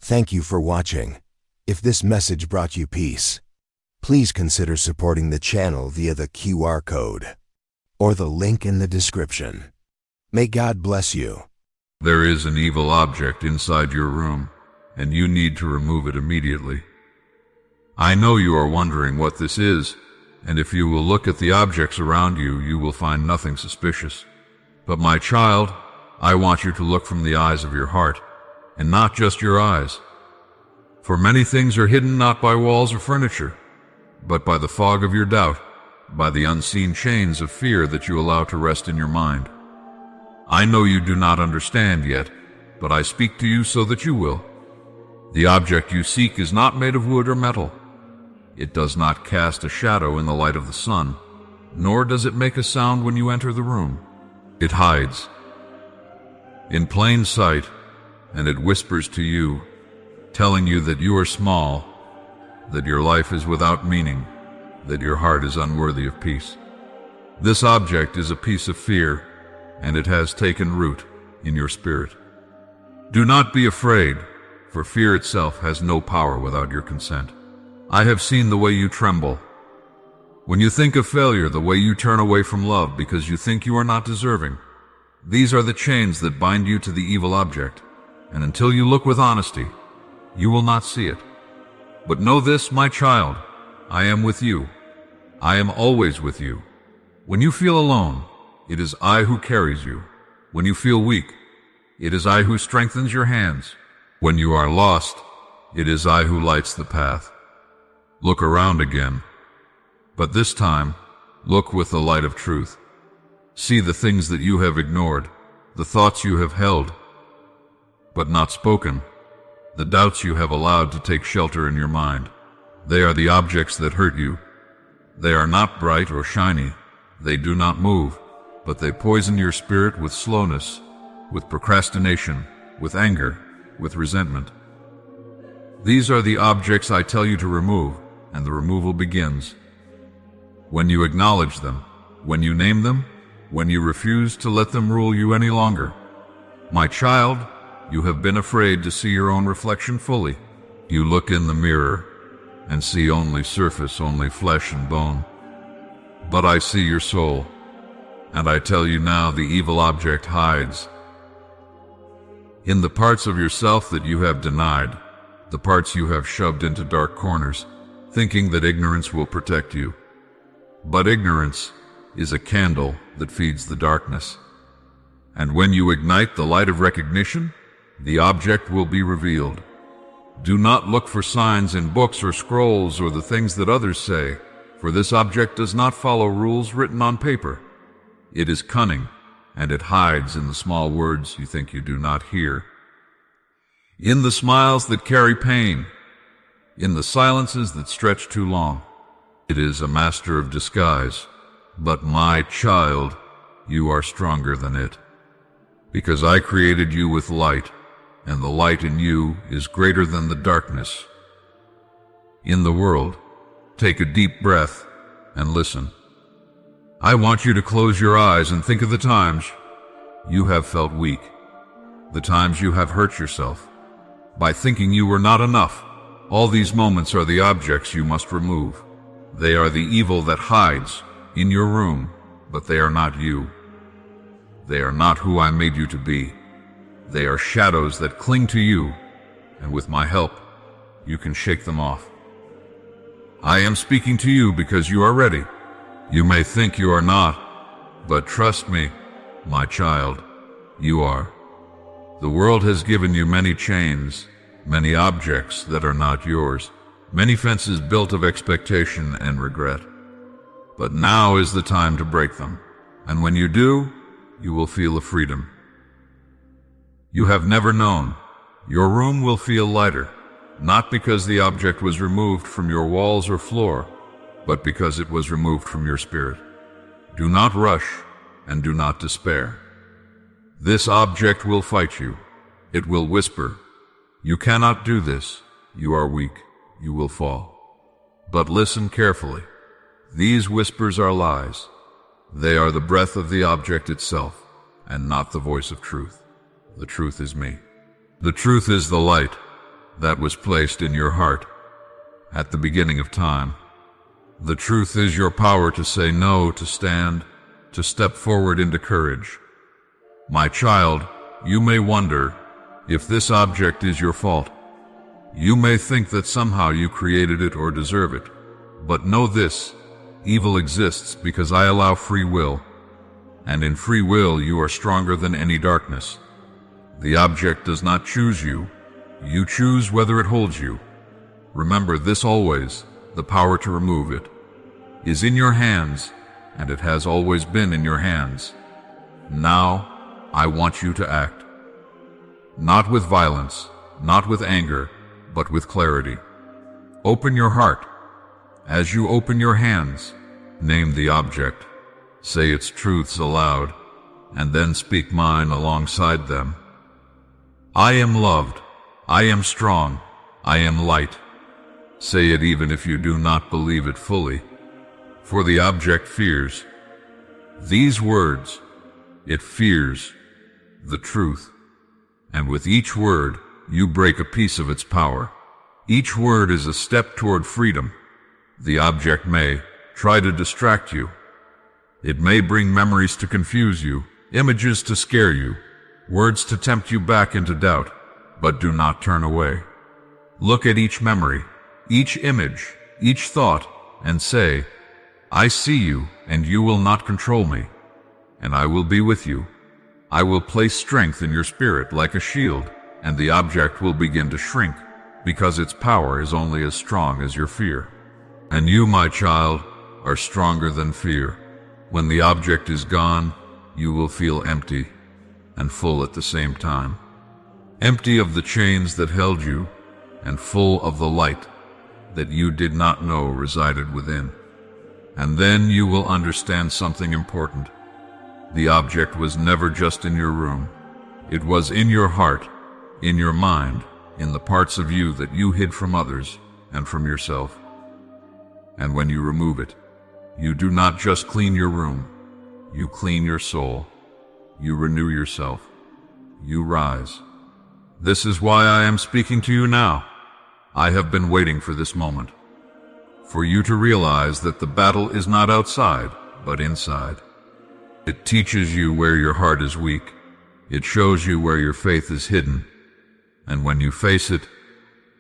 Thank you for watching. If this message brought you peace, please consider supporting the channel via the QR code or the link in the description. May God bless you. There is an evil object inside your room, and you need to remove it immediately. I know you are wondering what this is, and if you will look at the objects around you, you will find nothing suspicious. But my child, I want you to look from the eyes of your heart, and not just your eyes. For many things are hidden not by walls or furniture, but by the fog of your doubt, by the unseen chains of fear that you allow to rest in your mind. I know you do not understand yet, but I speak to you so that you will. The object you seek is not made of wood or metal. It does not cast a shadow in the light of the sun, nor does it make a sound when you enter the room. It hides in plain sight, and it whispers to you, telling you that you are small, that your life is without meaning, that your heart is unworthy of peace. This object is a piece of fear, and it has taken root in your spirit. Do not be afraid, for fear itself has no power without your consent. I have seen the way you tremble. When you think of failure, the way you turn away from love because you think you are not deserving. These are the chains that bind you to the evil object, and until you look with honesty, you will not see it. But know this, my child, I am with you. I am always with you. When you feel alone, it is I who carries you. When you feel weak, it is I who strengthens your hands. When you are lost, it is I who lights the path. Look around again, but this time, look with the light of truth. See the things that you have ignored, the thoughts you have held, but not spoken, the doubts you have allowed to take shelter in your mind. They are the objects that hurt you. They are not bright or shiny. They do not move, but they poison your spirit with slowness, with procrastination, with anger, with resentment. These are the objects I tell you to remove, and the removal begins when you acknowledge them, when you name them, when you refuse to let them rule you any longer. My child, you have been afraid to see your own reflection fully. You look in the mirror and see only surface, only flesh and bone. But I see your soul, and I tell you now the evil object hides in the parts of yourself that you have denied, the parts you have shoved into dark corners, thinking that ignorance will protect you. But ignorance is a candle that feeds the darkness. And when you ignite the light of recognition, the object will be revealed. Do not look for signs in books or scrolls or the things that others say, for this object does not follow rules written on paper. It is cunning, and it hides in the small words you think you do not hear, in the smiles that carry pain, in the silences that stretch too long. It is a master of disguise. But my child, you are stronger than it, because I created you with light, and the light in you is greater than the darkness in the world. Take a deep breath and listen. I want you to close your eyes and think of the times you have felt weak, the times you have hurt yourself by thinking you were not enough. All these moments are the objects you must remove. They are the evil that hides in your room, but they are not you. They are not who I made you to be. They are shadows that cling to you, and with my help, you can shake them off. I am speaking to you because you are ready. You may think you are not, but trust me, my child, you are. The world has given you many chains, many objects that are not yours, many fences built of expectation and regret. But now is the time to break them, and when you do, you will feel a freedom you have never known. Your room will feel lighter, not because the object was removed from your walls or floor, but because it was removed from your spirit. Do not rush, and do not despair. This object will fight you. It will whisper, "You cannot do this. You are weak. You will fall." But listen carefully. These whispers are lies. They are the breath of the object itself, and not the voice of truth. The truth is me. The truth is the light. that was placed in your heart at the beginning of time. The truth is your power to say no, to stand, to step forward into courage. My child, you may wonder if this object is your fault. You may think that somehow you created it or deserve it. But know this, evil exists because I allow free will, and in free will you are stronger than any darkness. The object does not choose you. You choose whether it holds you. Remember this always, the power to remove it is in your hands, and it has always been in your hands. Now, I want you to act. Not with violence, not with anger, but with clarity. Open your heart. As you open your hands, name the object, say its truths aloud, and then speak mine alongside them. I am loved. I am strong. I am light. Say it even if you do not believe it fully, for the object fears these words. It fears the truth, and with each word you break a piece of its power. Each word is a step toward freedom. The object may try to distract you. It may bring memories to confuse you, images to scare you, words to tempt you back into doubt, but do not turn away. Look at each memory, each image, each thought, and say, I see you, and you will not control me, and I will be with you. I will place strength in your spirit like a shield, and the object will begin to shrink, because its power is only as strong as your fear. And you, my child, are stronger than fear. When the object is gone, you will feel empty and full at the same time. Empty of the chains that held you, and full of the light that you did not know resided within. And then you will understand something important. The object was never just in your room. It was in your heart, in your mind, in the parts of you that you hid from others and from yourself. And when you remove it, you do not just clean your room, you clean your soul, you renew yourself, you rise. This is why I am speaking to you now. I have been waiting for this moment, for you to realize that the battle is not outside, but inside. It teaches you where your heart is weak. It shows you where your faith is hidden. And when you face it,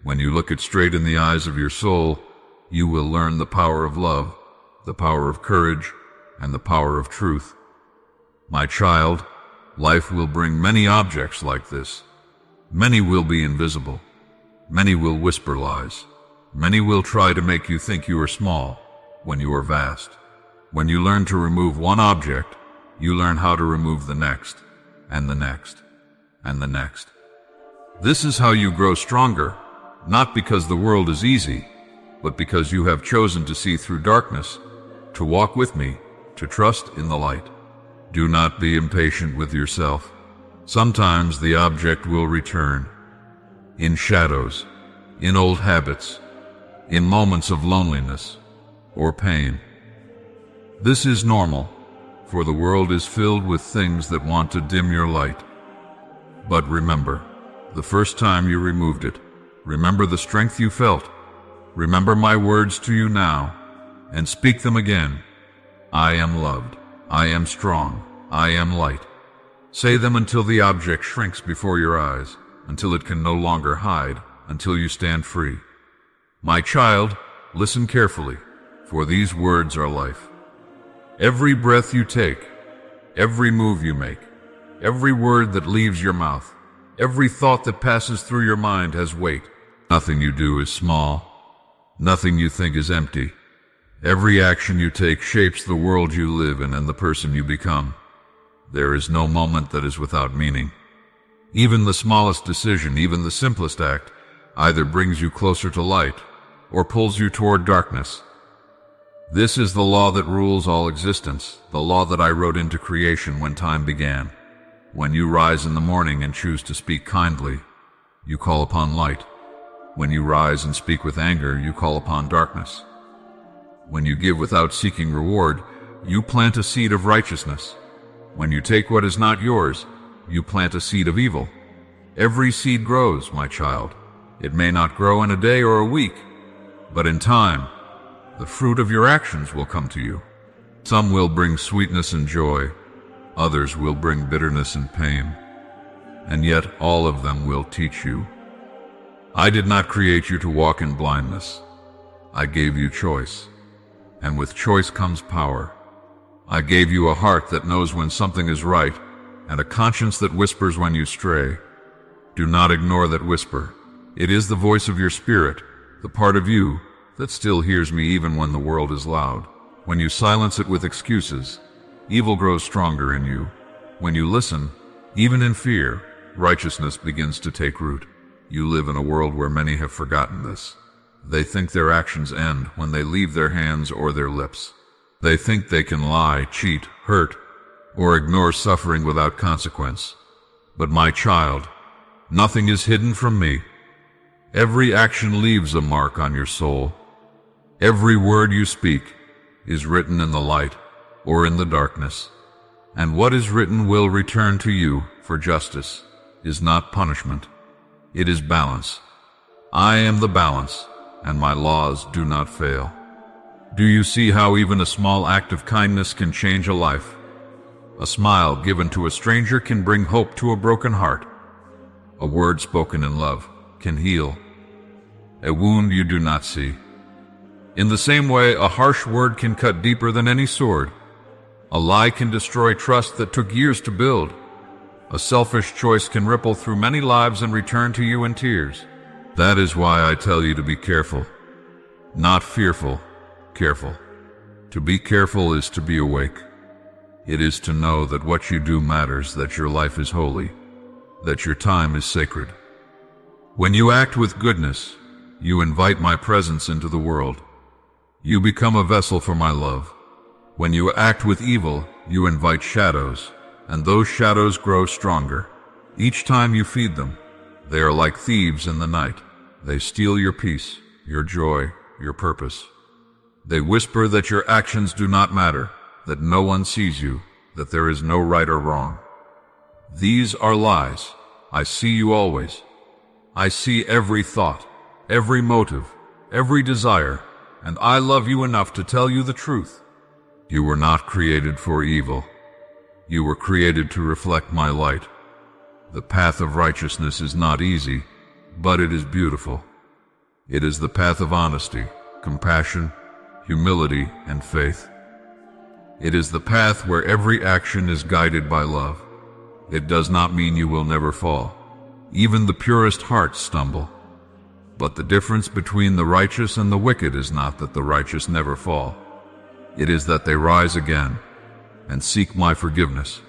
when you look it straight in the eyes of your soul, you will learn the power of love, the power of courage, and the power of truth. My child, life will bring many objects like this. Many will be invisible. Many will whisper lies. Many will try to make you think you are small when you are vast. When you learn to remove one object, you learn how to remove the next, and the next, and the next. This is how you grow stronger, not because the world is easy, but because you have chosen to see through darkness, to walk with me, to trust in the light. Do not be impatient with yourself. Sometimes the object will return, in shadows, in old habits, in moments of loneliness or pain. This is normal, for the world is filled with things that want to dim your light. But remember, the first time you removed it, remember the strength you felt. Remember my words to you now, and speak them again. I am loved. I am strong. I am light. Say them until the object shrinks before your eyes, until it can no longer hide, until you stand free. My child, listen carefully, for these words are life. Every breath you take, every move you make, every word that leaves your mouth, every thought that passes through your mind has weight. Nothing you do is small. Nothing you think is empty. Every action you take shapes the world you live in and the person you become. There is no moment that is without meaning. Even the smallest decision, even the simplest act, either brings you closer to light or pulls you toward darkness. This is the law that rules all existence, the law that I wrote into creation when time began. When you rise in the morning and choose to speak kindly, you call upon light. When you rise and speak with anger, you call upon darkness. When you give without seeking reward, you plant a seed of righteousness. When you take what is not yours, you plant a seed of evil. Every seed grows, my child. It may not grow in a day or a week, but in time, the fruit of your actions will come to you. Some will bring sweetness and joy, others will bring bitterness and pain, and yet all of them will teach you. I did not create you to walk in blindness. I gave you choice, and with choice comes power. I gave you a heart that knows when something is right, and a conscience that whispers when you stray. Do not ignore that whisper. It is the voice of your spirit, the part of you that still hears me even when the world is loud. When you silence it with excuses, evil grows stronger in you. When you listen, even in fear, righteousness begins to take root. You live in a world where many have forgotten this. They think their actions end when they leave their hands or their lips. They think they can lie, cheat, hurt, or ignore suffering without consequence. But my child, nothing is hidden from me. Every action leaves a mark on your soul. Every word you speak is written in the light or in the darkness. And what is written will return to you, for justice is not punishment. It is balance. I am the balance, and my laws do not fail. Do you see how even a small act of kindness can change a life? A smile given to a stranger can bring hope to a broken heart. A word spoken in love can heal a wound you do not see. In the same way, a harsh word can cut deeper than any sword. A lie can destroy trust that took years to build. A selfish choice can ripple through many lives and return to you in tears. That is why I tell you to be careful. Not fearful, careful. To be careful is to be awake. It is to know that what you do matters, that your life is holy, that your time is sacred. When you act with goodness, you invite my presence into the world. You become a vessel for my love. When you act with evil, you invite shadows, and those shadows grow stronger. Each time you feed them, they are like thieves in the night. They steal your peace, your joy, your purpose. They whisper that your actions do not matter, that no one sees you, that there is no right or wrong. These are lies. I see you always. I see every thought, every motive, every desire, and I love you enough to tell you the truth. You were not created for evil. You were created to reflect my light. The path of righteousness is not easy, but it is beautiful. It is the path of honesty, compassion, humility, and faith. It is the path where every action is guided by love. It does not mean you will never fall. Even the purest hearts stumble. But the difference between the righteous and the wicked is not that the righteous never fall. It is that they rise again and seek my forgiveness.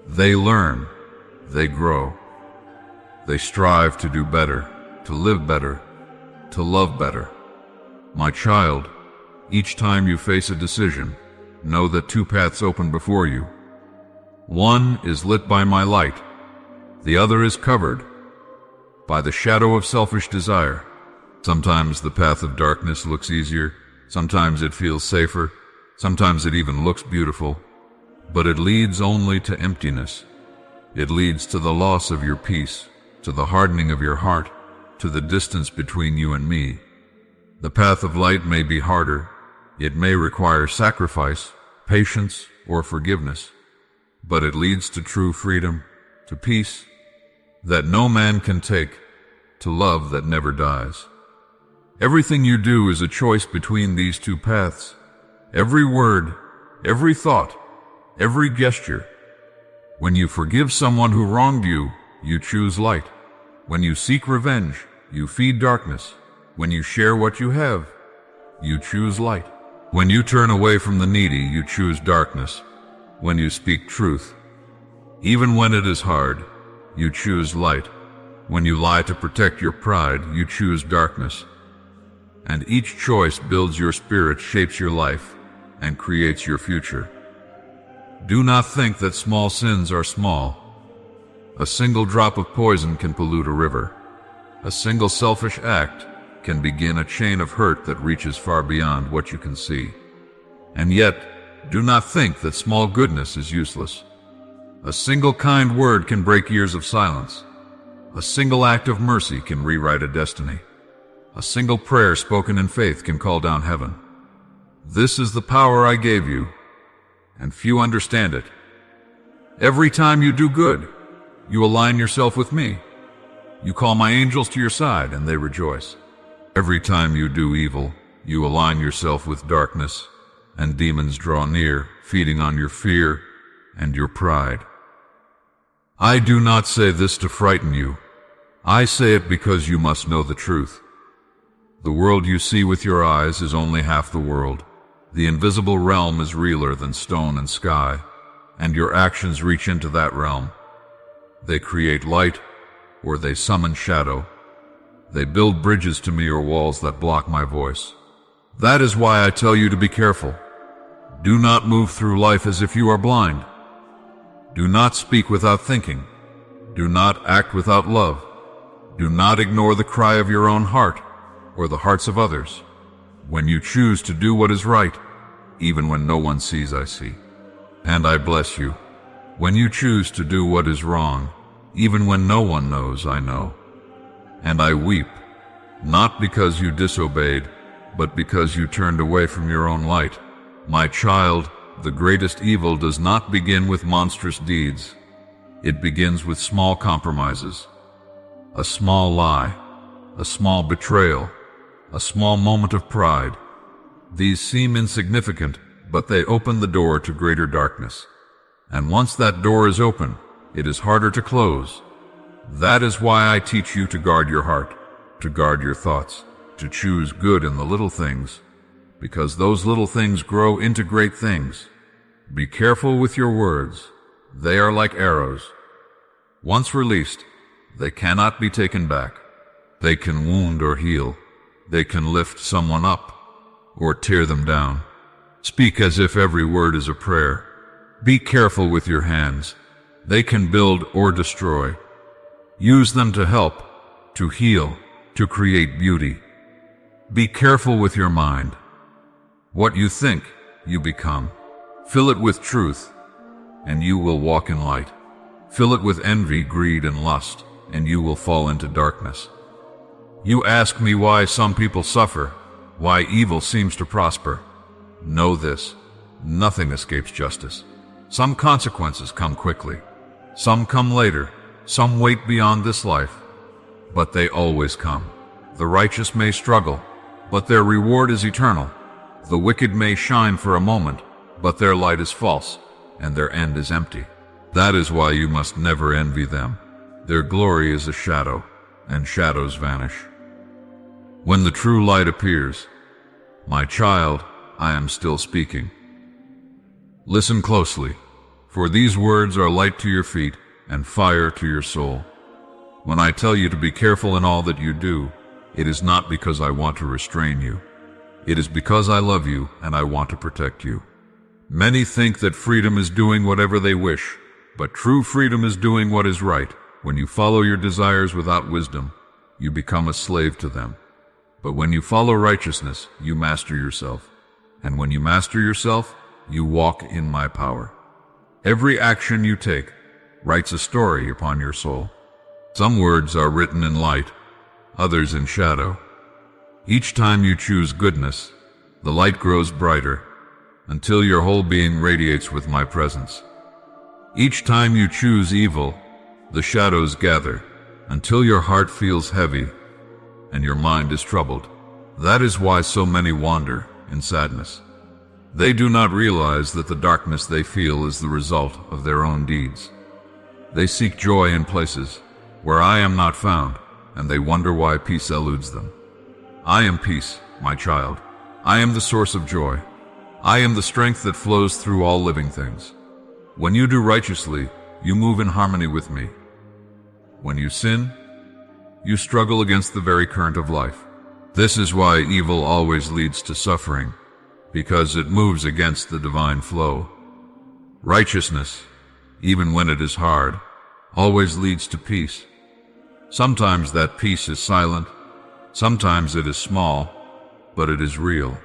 They learn, they grow. They strive to do better, to live better, to love better. My child, each time you face a decision, know that two paths open before you. One is lit by my light. The other is covered by the shadow of selfish desire. Sometimes the path of darkness looks easier, sometimes it feels safer, sometimes it even looks beautiful, but it leads only to emptiness. It leads to the loss of your peace, to the hardening of your heart, to the distance between you and me. The path of light may be harder. It may require sacrifice, patience, or forgiveness, but it leads to true freedom, to peace that no man can take, to love that never dies. Everything you do is a choice between these two paths. Every word, every thought, every gesture. When you forgive someone who wronged you, you choose light. When you seek revenge, you feed darkness. When you share what you have, you choose light. When you turn away from the needy, you choose darkness. When you speak truth, even when it is hard, you choose light. When you lie to protect your pride, you choose darkness. And each choice builds your spirit, shapes your life, and creates your future. Do not think that small sins are small. A single drop of poison can pollute a river. A single selfish act can begin a chain of hurt that reaches far beyond what you can see. And yet, do not think that small goodness is useless. A single kind word can break years of silence. A single act of mercy can rewrite a destiny. A single prayer spoken in faith can call down heaven. This is the power I gave you, and few understand it. Every time you do good, you align yourself with me. You call my angels to your side, and they rejoice. Every time you do evil, you align yourself with darkness, and demons draw near, feeding on your fear and your pride. I do not say this to frighten you. I say it because you must know the truth. The world you see with your eyes is only half the world. The invisible realm is realer than stone and sky, and your actions reach into that realm. They create light, or they summon shadow. They build bridges to me or walls that block my voice. That is why I tell you to be careful. Do not move through life as if you are blind. Do not speak without thinking. Do not act without love. Do not ignore the cry of your own heart or the hearts of others. When you choose to do what is right, even when no one sees, I see. And I bless you. When you choose to do what is wrong, even when no one knows, I know. And I weep, not because you disobeyed, but because you turned away from your own light. My child, the greatest evil does not begin with monstrous deeds. It begins with small compromises. A small lie, a small betrayal, a small moment of pride. These seem insignificant, but they open the door to greater darkness. And once that door is open, it is harder to close. That is why I teach you to guard your heart, to guard your thoughts, to choose good in the little things, because those little things grow into great things. Be careful with your words. They are like arrows. Once released, they cannot be taken back. They can wound or heal. They can lift someone up or tear them down. Speak as if every word is a prayer. Be careful with your hands. They can build or destroy. Use them to help, to heal, to create beauty. Be careful with your mind. What you think, you become. Fill it with truth, and you will walk in light. Fill it with envy, greed, and lust, and you will fall into darkness. You ask me why some people suffer, why evil seems to prosper. Know this, nothing escapes justice. Some consequences come quickly. Some come later. Some wait beyond this life. But they always come. The righteous may struggle, but their reward is eternal. The wicked may shine for a moment, but their light is false, and their end is empty. That is why you must never envy them. Their glory is a shadow, and shadows vanish. When the true light appears, my child, I am still speaking. Listen closely, for these words are light to your feet and fire to your soul. When I tell you to be careful in all that you do, it is not because I want to restrain you. It is because I love you and I want to protect you. Many think that freedom is doing whatever they wish, but true freedom is doing what is right. When you follow your desires without wisdom, you become a slave to them. But when you follow righteousness, you master yourself. And when you master yourself, you walk in my power. Every action you take writes a story upon your soul. Some words are written in light, others in shadow. Each time you choose goodness, the light grows brighter, until your whole being radiates with my presence. Each time you choose evil, the shadows gather, until your heart feels heavy and your mind is troubled. That is why so many wander in sadness. They do not realize that the darkness they feel is the result of their own deeds. They seek joy in places where I am not found, and they wonder why peace eludes them. I am peace, my child. I am the source of joy. I am the strength that flows through all living things. When you do righteously, you move in harmony with me. When you sin, you struggle against the very current of life. This is why evil always leads to suffering, because it moves against the divine flow. Righteousness, even when it is hard, always leads to peace. Sometimes that peace is silent, sometimes it is small, but it is real,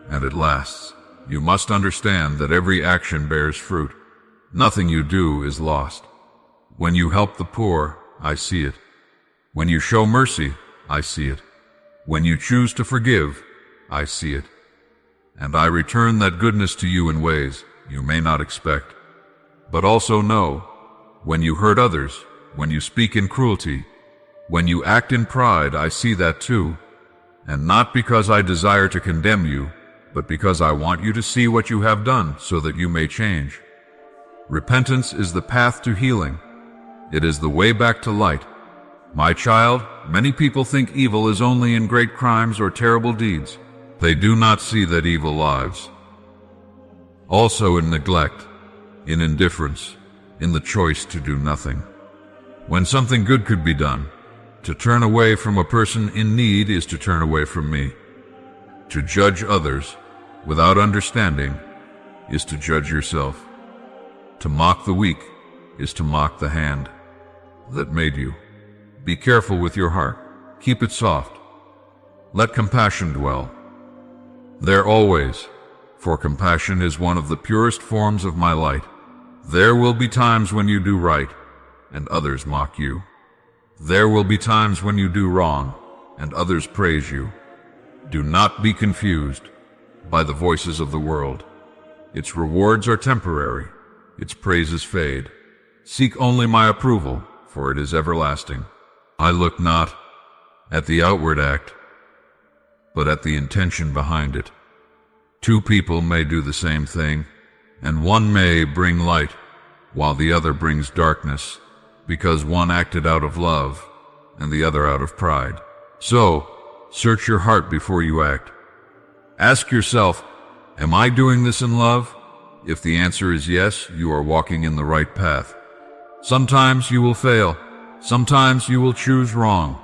and it lasts. You must understand that every action bears fruit. Nothing you do is lost. When you help the poor, I see it. When you show mercy, I see it. When you choose to forgive, I see it. And I return that goodness to you in ways you may not expect. But also know, when you hurt others, when you speak in cruelty, when you act in pride, I see that too. And not because I desire to condemn you, but because I want you to see what you have done so that you may change. Repentance is the path to healing. It is the way back to light. My child, many people think evil is only in great crimes or terrible deeds. They do not see that evil lives also in neglect, in indifference, in the choice to do nothing. When something good could be done, to turn away from a person in need is to turn away from me. To judge others without understanding is to judge yourself. To mock the weak is to mock the hand that made you. Be careful with your heart. Keep it soft. Let compassion dwell there always, for compassion is one of the purest forms of my light. There will be times when you do right, and others mock you. There will be times when you do wrong, and others praise you. Do not be confused by the voices of the world. Its rewards are temporary, its praises fade. Seek only my approval, for it is everlasting. I look not at the outward act, but at the intention behind it. Two people may do the same thing, and one may bring light, while the other brings darkness, because one acted out of love, and the other out of pride. So, search your heart before you act. Ask yourself, am I doing this in love? If the answer is yes, you are walking in the right path. Sometimes you will fail. Sometimes you will choose wrong.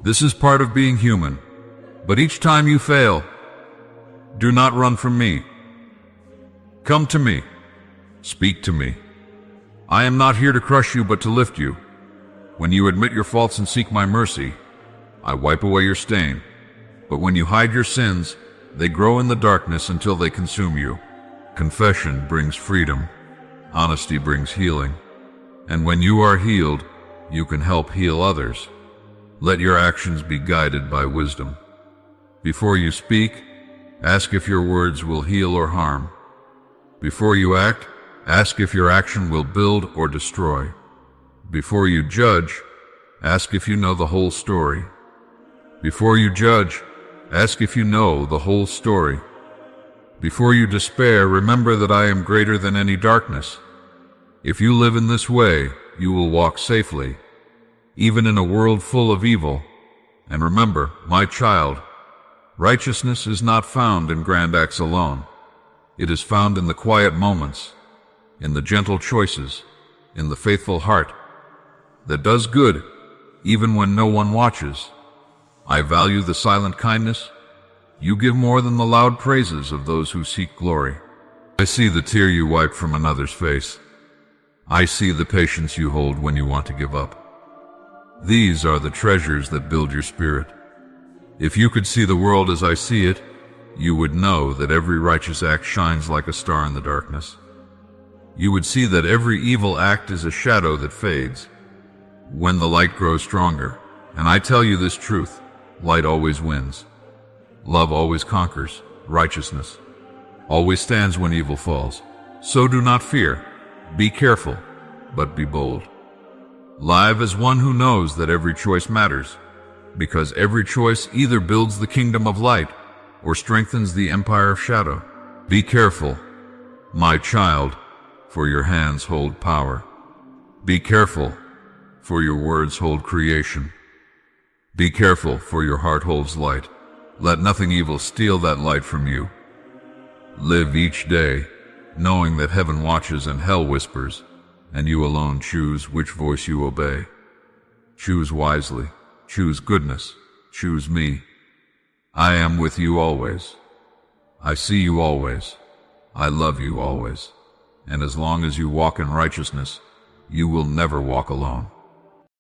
This is part of being human. But each time you fail, do not run from me. Come to me. Speak to me. I am not here to crush you, but to lift you. When you admit your faults and seek my mercy, I wipe away your stain. But when you hide your sins, they grow in the darkness until they consume you. Confession brings freedom. Honesty brings healing. And when you are healed, you can help heal others. Let your actions be guided by wisdom. Before you speak, ask if your words will heal or harm. Before you act, ask if your action will build or destroy. Before you judge, ask if you know the whole story. Before you judge, ask if you know the whole story. Before you despair, remember that I am greater than any darkness. If you live in this way, you will walk safely, even in a world full of evil. And remember, my child, righteousness is not found in grand acts alone. It is found in the quiet moments, in the gentle choices, in the faithful heart that does good even when no one watches. I value the silent kindness. You give more than the loud praises of those who seek glory. I see the tear you wipe from another's face. I see the patience you hold when you want to give up. These are the treasures that build your spirit. If you could see the world as I see it, you would know that every righteous act shines like a star in the darkness. You would see that every evil act is a shadow that fades when the light grows stronger. And I tell you this truth, light always wins. Love always conquers. Righteousness always stands when evil falls. So do not fear. Be careful, but be bold. Live as one who knows that every choice matters, because every choice either builds the kingdom of light or strengthens the empire of shadow. Be careful, my child, for your hands hold power. Be careful, for your words hold creation. Be careful, for your heart holds light. Let nothing evil steal that light from you. Live each day, knowing that heaven watches and hell whispers, and you alone choose which voice you obey. Choose wisely. Choose goodness. Choose me. I am with you always. I see you always. I love you always. And as long as you walk in righteousness, you will never walk alone.